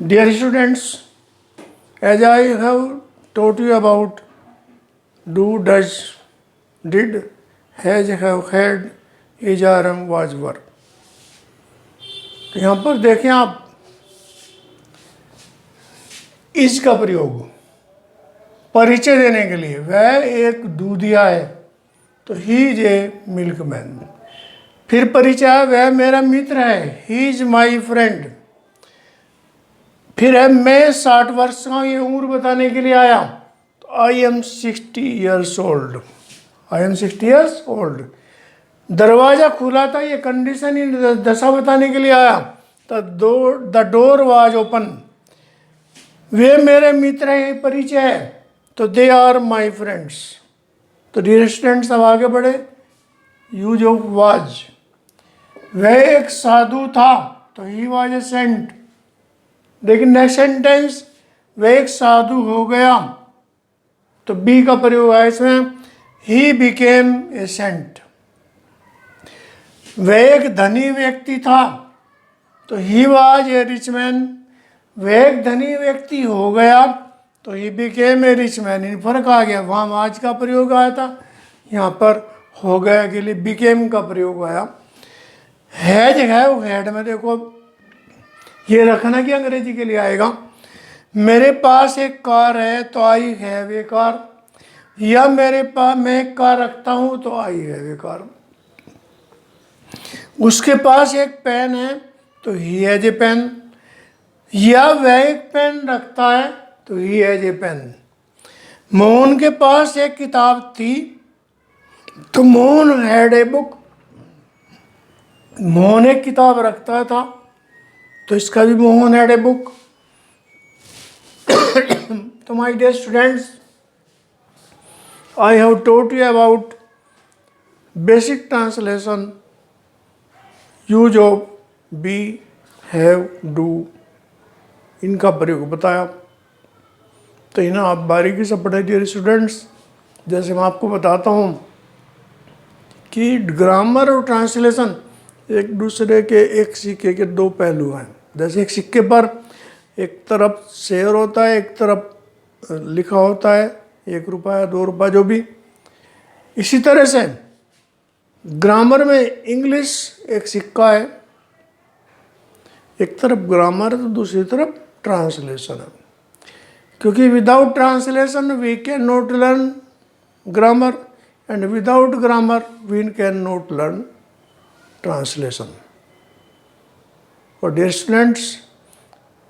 Dear students, as I have taught you about do, does, did, has, have, had, is, are, am, was, were. तो यहाँ पर देखें आप इस का प्रयोग परिचय देने के लिए, वह एक दूधिया है तो ही इज ए मिल्कमैन। फिर परिचय, वह मेरा मित्र है, ही इज माई फ्रेंड। फिर है मैं 60 वर्ष का हूँ, ये उम्र बताने के लिए आया तो I am 60 years old. I am 60 years old. दरवाज़ा खुला था, ये कंडीशन इन दशा बताने के लिए आया तो द डोर वाज ओपन। वे मेरे मित्र हैं, परिचय है तो दे आर माई फ्रेंड्स। तो डियर स्टूडेंट्स अब आगे बढ़े। यूज ऑफ वाज, वह एक साधु था तो ही वाज ए सेंट। लेकिन नेक्स्ट सेंटेंस, वह एक साधु हो गया तो बी का प्रयोग है इसमें, ही बिकेम ए सेंट। वह एक धनी व्यक्ति था तो he was a rich man. वह एक धनी व्यक्ति हो गया तो he became a rich man. इन फर्क आ गया, वहाँ वाज का प्रयोग आया था, यहाँ पर हो गया के लिए बिकेम का प्रयोग आया। हैज है, वो हैड में देखो ये रखना कि अंग्रेजी के लिए आएगा। मेरे पास एक कार है तो आई हैव ए कार, या मेरे पास मैं एक कार रखता हूँ तो आई हैव ए कार। उसके पास एक पेन है तो ही हैज ए पेन, या वह एक पेन रखता है तो ही हैज ए पेन। मोहन के पास एक किताब थी तो Mohan had a book. Mohan एक किताब रखता था तो इसका भी मोहन हैड ए बुक। तो my dear students, I have taught you about basic translation, use of be, have, do, इनका प्रयोग बताया। तो इन्हें आप बारीकी से पढ़े डियर स्टूडेंट्स। जैसे मैं आपको बताता हूँ कि ग्रामर और ट्रांसलेशन एक दूसरे के एक सिक्के के दो पहलू हैं। जैसे एक सिक्के पर एक तरफ शेयर होता है, एक तरफ लिखा होता है 1 रुपया 2 रुपया जो भी। इसी तरह से ग्रामर में इंग्लिश एक सिक्का है, एक तरफ ग्रामर तो दूसरी तरफ ट्रांसलेशन है। क्योंकि without translation we can not learn grammar and without grammar we can not learn translation. और डियर स्टूडेंट्स,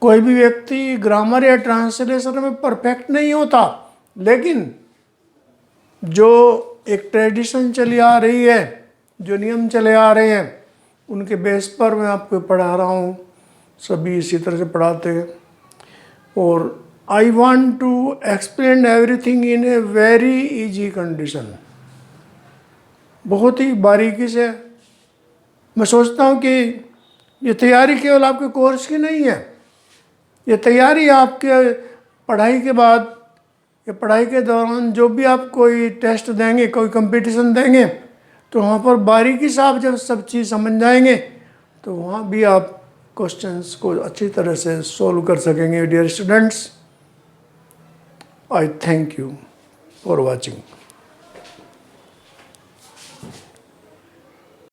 कोई भी व्यक्ति ग्रामर या ट्रांसलेशन में परफेक्ट नहीं होता, लेकिन जो एक ट्रेडिशन चली आ रही है, जो नियम चले आ रहे हैं, उनके बेस पर मैं आपको पढ़ा रहा हूँ। सभी इसी तरह से पढ़ाते हैं। और I want to explain everything in a very easy condition. बहुत ही बारीकी से मैं सोचता हूँ कि ये तैयारी केवल आपके कोर्स की नहीं है, ये तैयारी आपके पढ़ाई के बाद या पढ़ाई के दौरान जो भी आप कोई टेस्ट देंगे, कोई कंपटीशन देंगे, तो वहाँ पर बारीकी से आप जब सब चीज़ समझ जाएंगे तो वहाँ भी आप क्वेश्चंस को अच्छी तरह से सॉल्व कर सकेंगे। Dear students, I thank you for watching.